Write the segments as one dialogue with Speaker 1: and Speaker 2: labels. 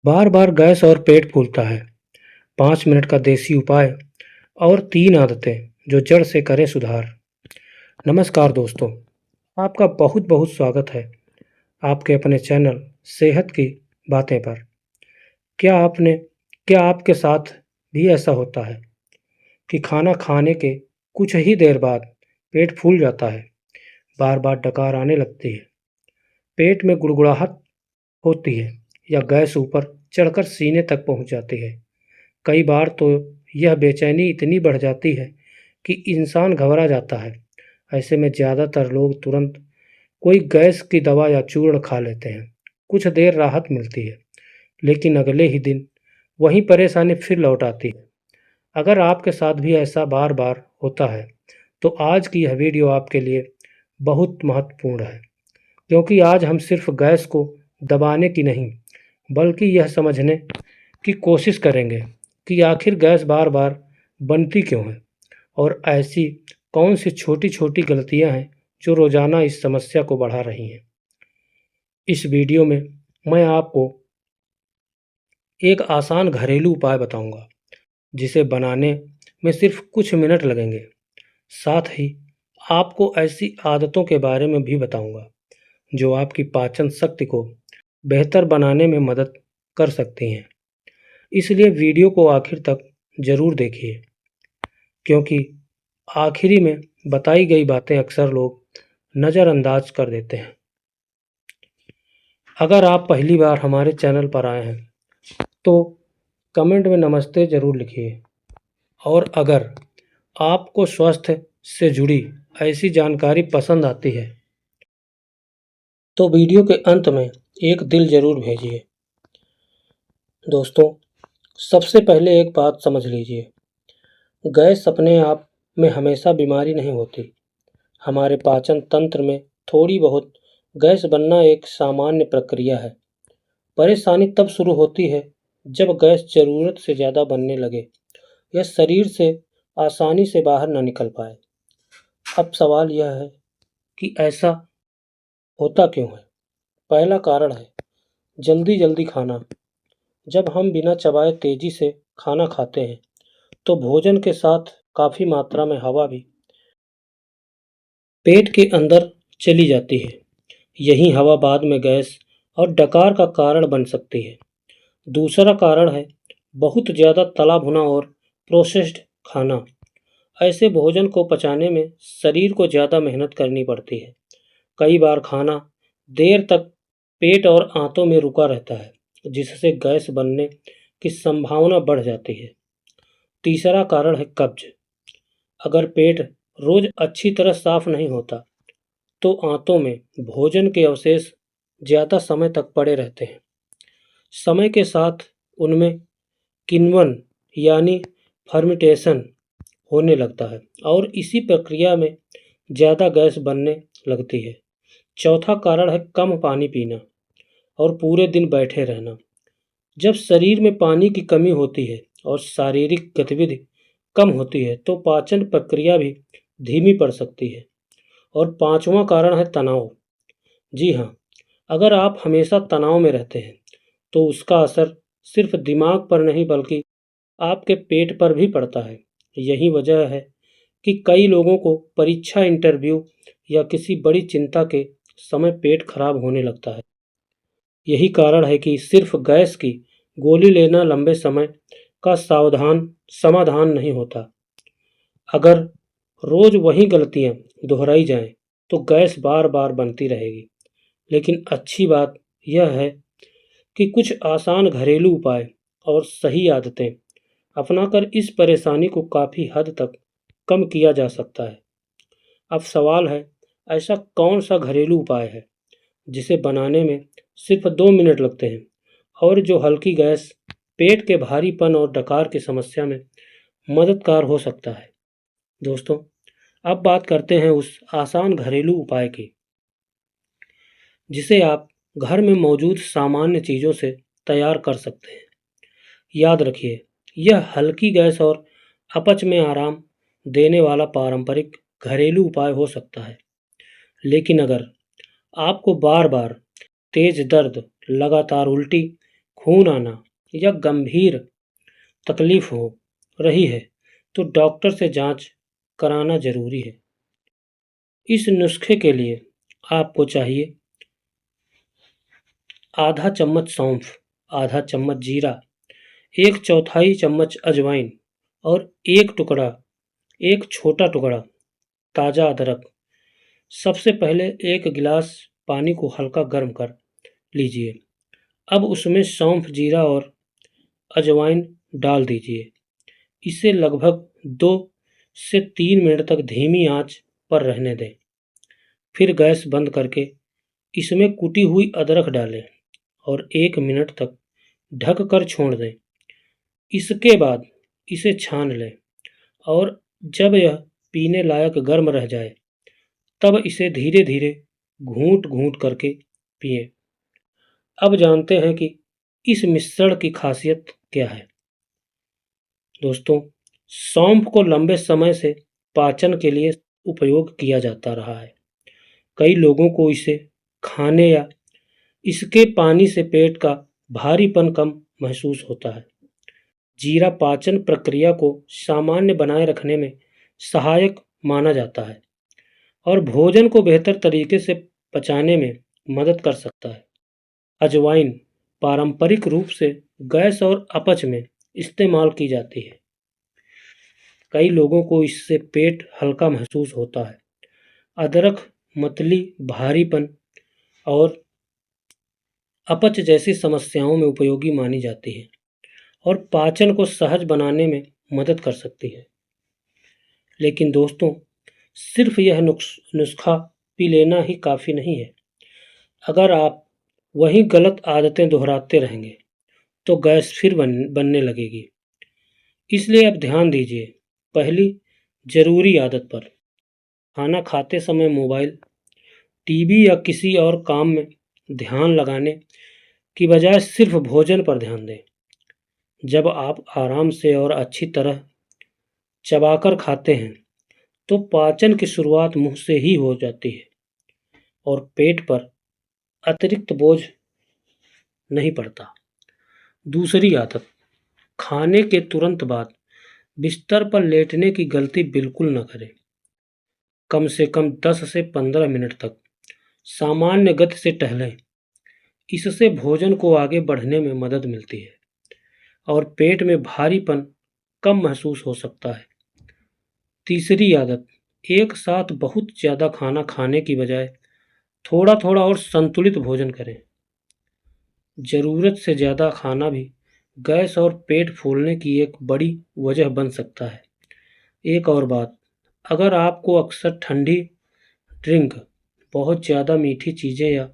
Speaker 1: बार बार gas और पेट फूलता है। 5 मिनट का देसी उपाय और 3 आदतें जो जड़ से करें सुधार। नमस्कार दोस्तों, आपका बहुत बहुत स्वागत है आपके अपने चैनल सेहत की बातें पर। क्या आपने क्या आपके साथ भी ऐसा होता है कि खाना खाने के कुछ ही देर बाद पेट फूल जाता है, बार बार डकार आने लगती है, पेट में गुड़गुड़ाहट होती है या गैस ऊपर चढ़कर सीने तक पहुंच जाती है। कई बार तो यह बेचैनी इतनी बढ़ जाती है कि इंसान घबरा जाता है। ऐसे में ज़्यादातर लोग तुरंत कोई गैस की दवा या चूर्ण खा लेते हैं। कुछ देर राहत मिलती है, लेकिन अगले ही दिन वही परेशानी फिर लौट आती है। अगर आपके साथ भी ऐसा बार बार होता है, तो आज की यह वीडियो आपके लिए बहुत महत्वपूर्ण है, क्योंकि आज हम सिर्फ गैस को दबाने की नहीं, बल्कि यह समझने की कोशिश करेंगे कि आखिर गैस बार बार बनती क्यों है और ऐसी कौन सी छोटी छोटी गलतियां हैं जो रोज़ाना इस समस्या को बढ़ा रही हैं। इस वीडियो में मैं आपको एक आसान घरेलू उपाय बताऊंगा, जिसे बनाने में सिर्फ कुछ मिनट लगेंगे। साथ ही आपको ऐसी आदतों के बारे में भी बताऊंगा जो आपकी पाचन शक्ति को बेहतर बनाने में मदद कर सकती हैं। इसलिए वीडियो को आखिर तक ज़रूर देखिए, क्योंकि आखिरी में बताई गई बातें अक्सर लोग नज़रअंदाज कर देते हैं। अगर आप पहली बार हमारे चैनल पर आए हैं, तो कमेंट में नमस्ते ज़रूर लिखिए। और अगर आपको स्वास्थ्य से जुड़ी ऐसी जानकारी पसंद आती है, तो वीडियो के अंत में एक दिल ज़रूर भेजिए। दोस्तों, सबसे पहले एक बात समझ लीजिए, गैस अपने आप में हमेशा बीमारी नहीं होती। हमारे पाचन तंत्र में थोड़ी बहुत गैस बनना एक सामान्य प्रक्रिया है। परेशानी तब शुरू होती है जब गैस ज़रूरत से ज़्यादा बनने लगे या शरीर से आसानी से बाहर न निकल पाए। अब सवाल यह है कि ऐसा होता क्यों है। पहला कारण है जल्दी जल्दी खाना। जब हम बिना चबाए तेजी से खाना खाते हैं, तो भोजन के साथ काफ़ी मात्रा में हवा भी पेट के अंदर चली जाती है। यही हवा बाद में गैस और डकार का कारण बन सकती है। दूसरा कारण है बहुत ज़्यादा तला भुना और प्रोसेस्ड खाना। ऐसे भोजन को पचाने में शरीर को ज़्यादा मेहनत करनी पड़ती है। कई बार खाना देर तक पेट और आंतों में रुका रहता है, जिससे गैस बनने की संभावना बढ़ जाती है। तीसरा कारण है कब्ज। अगर पेट रोज अच्छी तरह साफ नहीं होता, तो आंतों में भोजन के अवशेष ज़्यादा समय तक पड़े रहते हैं। समय के साथ उनमें किण्वन यानी फर्मेंटेशन होने लगता है और इसी प्रक्रिया में ज़्यादा गैस बनने लगती है। चौथा कारण है कम पानी पीना और पूरे दिन बैठे रहना। जब शरीर में पानी की कमी होती है और शारीरिक गतिविधि कम होती है, तो पाचन प्रक्रिया भी धीमी पड़ सकती है। और पांचवा कारण है तनाव। जी हाँ, अगर आप हमेशा तनाव में रहते हैं, तो उसका असर सिर्फ दिमाग पर नहीं बल्कि आपके पेट पर भी पड़ता है। यही वजह है कि कई लोगों को परीक्षा, इंटरव्यू या किसी बड़ी चिंता के समय पेट खराब होने लगता है। यही कारण है कि सिर्फ गैस की गोली लेना लंबे समय का सावधान समाधान नहीं होता। अगर रोज वही गलतियां दोहराई जाएं, तो गैस बार बार बनती रहेगी। लेकिन अच्छी बात यह है कि कुछ आसान घरेलू उपाय और सही आदतें अपनाकर इस परेशानी को काफ़ी हद तक कम किया जा सकता है। अब सवाल है, ऐसा कौन सा घरेलू उपाय है जिसे बनाने में सिर्फ 2 मिनट लगते हैं और जो हल्की गैस, पेट के भारीपन और डकार की समस्या में मददगार हो सकता है। दोस्तों, अब बात करते हैं उस आसान घरेलू उपाय की, जिसे आप घर में मौजूद सामान्य चीज़ों से तैयार कर सकते हैं। याद रखिए, यह हल्की गैस और अपच में आराम देने वाला पारंपरिक घरेलू उपाय हो सकता है। लेकिन अगर आपको बार बार तेज दर्द, लगातार उल्टी, खून आना या गंभीर तकलीफ हो रही है तो डॉक्टर से जांच कराना जरूरी है। इस नुस्खे के लिए आपको चाहिए आधा चम्मच सौंफ, आधा चम्मच जीरा, 1/4 चम्मच अजवाइन और एक छोटा टुकड़ा ताज़ा अदरक। सबसे पहले एक गिलास पानी को हल्का गर्म कर लीजिए। अब उसमें सौंफ, जीरा और अजवाइन डाल दीजिए। इसे लगभग 2 से 3 मिनट तक धीमी आंच पर रहने दें। फिर गैस बंद करके इसमें कुटी हुई अदरक डालें और 1 मिनट तक ढक कर छोड़ दें। इसके बाद इसे छान लें और जब यह पीने लायक गर्म रह जाए तब इसे धीरे धीरे घूंट घूंट करके पिएं। अब जानते हैं कि इस मिश्रण की खासियत क्या है। दोस्तों, सौंफ को लंबे समय से पाचन के लिए उपयोग किया जाता रहा है। कई लोगों को इसे खाने या इसके पानी से पेट का भारीपन कम महसूस होता है। जीरा पाचन प्रक्रिया को सामान्य बनाए रखने में सहायक माना जाता है और भोजन को बेहतर तरीके से पचाने में मदद कर सकता है। अजवाइन पारंपरिक रूप से गैस और अपच में इस्तेमाल की जाती है। कई लोगों को इससे पेट हल्का महसूस होता है। अदरक मतली, भारीपन और अपच जैसी समस्याओं में उपयोगी मानी जाती है और पाचन को सहज बनाने में मदद कर सकती है। लेकिन दोस्तों, सिर्फ यह नुस्खा पी लेना ही काफ़ी नहीं है। अगर आप वही गलत आदतें दोहराते रहेंगे तो गैस फिर बनने लगेगी। इसलिए अब ध्यान दीजिए। पहली जरूरी आदत पर, खाना खाते समय मोबाइल, टीवी या किसी और काम में ध्यान लगाने की बजाय सिर्फ भोजन पर ध्यान दें। जब आप आराम से और अच्छी तरह चबाकर खाते हैं तो पाचन की शुरुआत मुंह से ही हो जाती है और पेट पर अतिरिक्त बोझ नहीं पड़ता। दूसरी आदत, खाने के तुरंत बाद बिस्तर पर लेटने की गलती बिल्कुल न करें। कम से कम 10 से 15 मिनट तक सामान्य गति से टहलें। इससे भोजन को आगे बढ़ने में मदद मिलती है और पेट में भारीपन कम महसूस हो सकता है। तीसरी आदत, एक साथ बहुत ज़्यादा खाना खाने की बजाय थोड़ा थोड़ा और संतुलित भोजन करें। ज़रूरत से ज़्यादा खाना भी गैस और पेट फूलने की एक बड़ी वजह बन सकता है। एक और बात, अगर आपको अक्सर ठंडी ड्रिंक, बहुत ज़्यादा मीठी चीज़ें या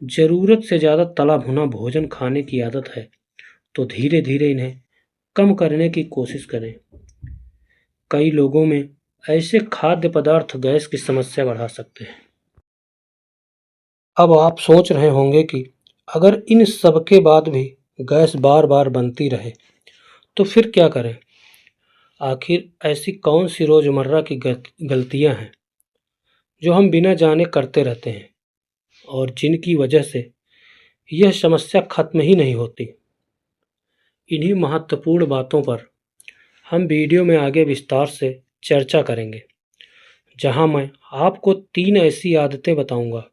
Speaker 1: ज़रूरत से ज़्यादा तला भुना भोजन खाने की आदत है तो धीरे धीरे इन्हें कम करने की कोशिश करें। कई लोगों में ऐसे खाद्य पदार्थ गैस की समस्या बढ़ा सकते हैं। अब आप सोच रहे होंगे कि अगर इन सब के बाद भी गैस बार बार बनती रहे तो फिर क्या करें। आखिर ऐसी कौन सी रोज़मर्रा की गलतियां हैं जो हम बिना जाने करते रहते हैं और जिनकी वजह से यह समस्या खत्म ही नहीं होती। इन्हीं महत्वपूर्ण बातों पर हम वीडियो में आगे विस्तार से चर्चा करेंगे, जहां मैं आपको 3 ऐसी आदतें बताऊंगा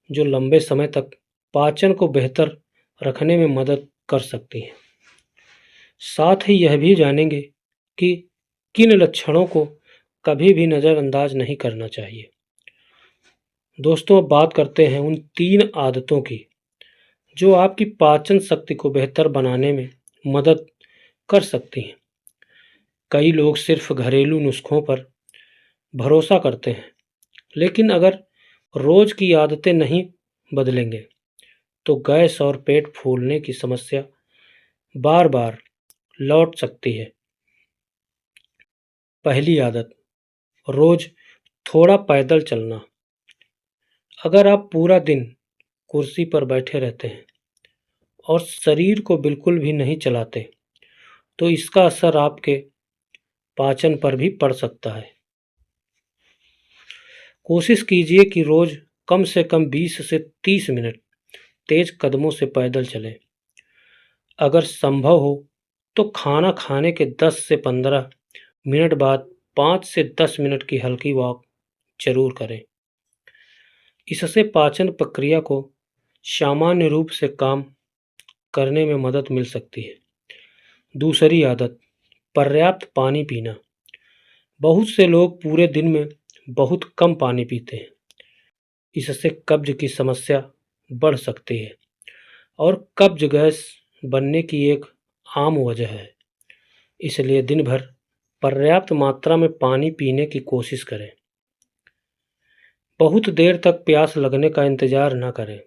Speaker 1: जो लंबे समय तक पाचन को बेहतर रखने में मदद कर सकती हैं। साथ ही यह भी जानेंगे कि किन लक्षणों को कभी भी नज़रअंदाज नहीं करना चाहिए। दोस्तों, अब बात करते हैं उन 3 आदतों की जो आपकी पाचन शक्ति को बेहतर बनाने में मदद कर सकती हैं। कई लोग सिर्फ घरेलू नुस्खों पर भरोसा करते हैं, लेकिन अगर रोज़ की आदतें नहीं बदलेंगे तो गैस और पेट फूलने की समस्या बार बार लौट सकती है। पहली आदत, रोज़ थोड़ा पैदल चलना। अगर आप पूरा दिन कुर्सी पर बैठे रहते हैं और शरीर को बिल्कुल भी नहीं चलाते तो इसका असर आपके पाचन पर भी पड़ सकता है। कोशिश कीजिए कि रोज़ कम से कम 20 से 30 मिनट तेज कदमों से पैदल चलें। अगर संभव हो तो खाना खाने के 10 से 15 मिनट बाद 5 से 10 मिनट की हल्की वॉक जरूर करें। इससे पाचन प्रक्रिया को सामान्य रूप से काम करने में मदद मिल सकती है। दूसरी आदत, पर्याप्त पानी पीना। बहुत से लोग पूरे दिन में बहुत कम पानी पीते हैं। इससे कब्ज की समस्या बढ़ सकती है और कब्ज गैस बनने की एक आम वजह है। इसलिए दिन भर पर्याप्त मात्रा में पानी पीने की कोशिश करें। बहुत देर तक प्यास लगने का इंतजार न करें।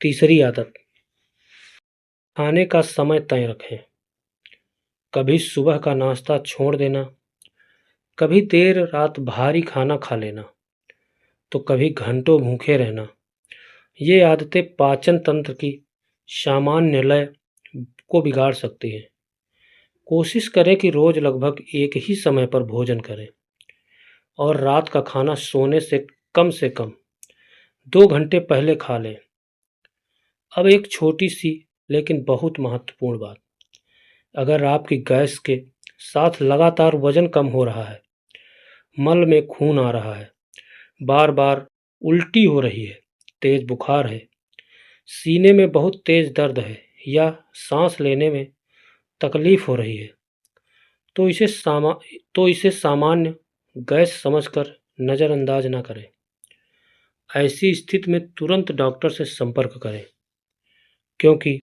Speaker 1: तीसरी आदत, खाने का समय तय रखें। कभी सुबह का नाश्ता छोड़ देना, कभी देर रात भारी खाना खा लेना, तो कभी घंटों भूखे रहना। ये आदतें पाचन तंत्र की सामान्य लय को बिगाड़ सकती हैं। कोशिश करें कि रोज लगभग एक ही समय पर भोजन करें और रात का खाना सोने से कम 2 घंटे पहले खा लें। अब एक छोटी सी लेकिन बहुत महत्वपूर्ण बात, अगर आपकी गैस के साथ लगातार वजन कम हो रहा है, मल में खून आ रहा है, बार बार उल्टी हो रही है, तेज बुखार है, सीने में बहुत तेज दर्द है या सांस लेने में तकलीफ हो रही है, तो इसे सामान्य गैस समझकर नज़रअंदाज ना करें। ऐसी स्थिति में तुरंत डॉक्टर से संपर्क करें, क्योंकि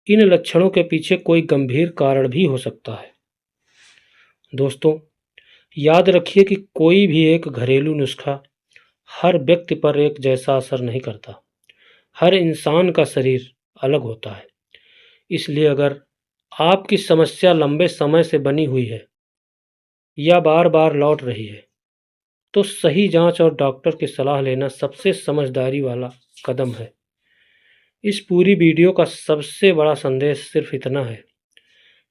Speaker 1: इन लक्षणों के पीछे कोई गंभीर कारण भी हो सकता है। दोस्तों, याद रखिए कि कोई भी एक घरेलू नुस्खा हर व्यक्ति पर एक जैसा असर नहीं करता। हर इंसान का शरीर अलग होता है। इसलिए अगर आपकी समस्या लंबे समय से बनी हुई है या बार बार लौट रही है, तो सही जांच और डॉक्टर की सलाह लेना सबसे समझदारी वाला कदम है। इस पूरी वीडियो का सबसे बड़ा संदेश सिर्फ इतना है,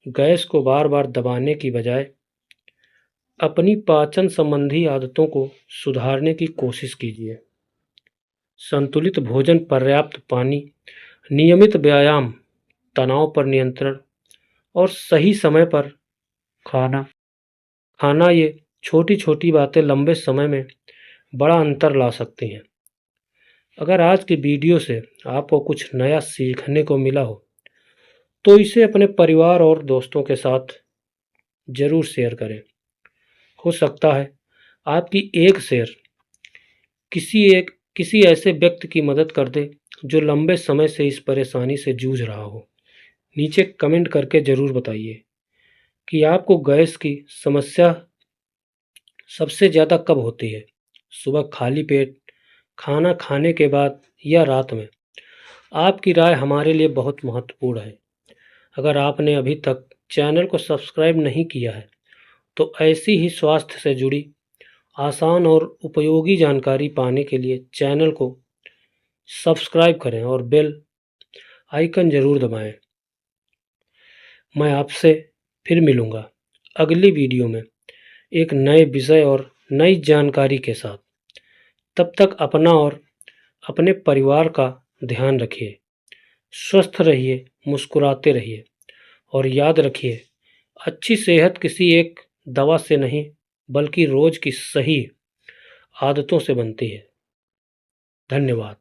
Speaker 1: गैस को बार बार दबाने की बजाय अपनी पाचन संबंधी आदतों को सुधारने की कोशिश कीजिए। संतुलित भोजन, पर्याप्त पानी, नियमित व्यायाम, तनाव पर नियंत्रण और सही समय पर खाना ये छोटी छोटी बातें लंबे समय में बड़ा अंतर ला सकती हैं। अगर आज की वीडियो से आपको कुछ नया सीखने को मिला हो, तो इसे अपने परिवार और दोस्तों के साथ ज़रूर शेयर करें। हो सकता है आपकी एक शेयर किसी ऐसे व्यक्ति की मदद कर दे जो लंबे समय से इस परेशानी से जूझ रहा हो। नीचे कमेंट करके ज़रूर बताइए कि आपको गैस की समस्या सबसे ज़्यादा कब होती है, सुबह खाली पेट, खाना खाने के बाद या रात में। आपकी राय हमारे लिए बहुत महत्वपूर्ण है। अगर आपने अभी तक चैनल को सब्सक्राइब नहीं किया है, तो ऐसी ही स्वास्थ्य से जुड़ी आसान और उपयोगी जानकारी पाने के लिए चैनल को सब्सक्राइब करें और बेल आइकन ज़रूर दबाएं। मैं आपसे फिर मिलूँगा अगली वीडियो में एक नए विषय और नई जानकारी के साथ। तब तक अपना और अपने परिवार का ध्यान रखिए, स्वस्थ रहिए, मुस्कुराते रहिए और याद रखिए, अच्छी सेहत किसी एक दवा से नहीं बल्कि रोज़ की सही आदतों से बनती है। धन्यवाद।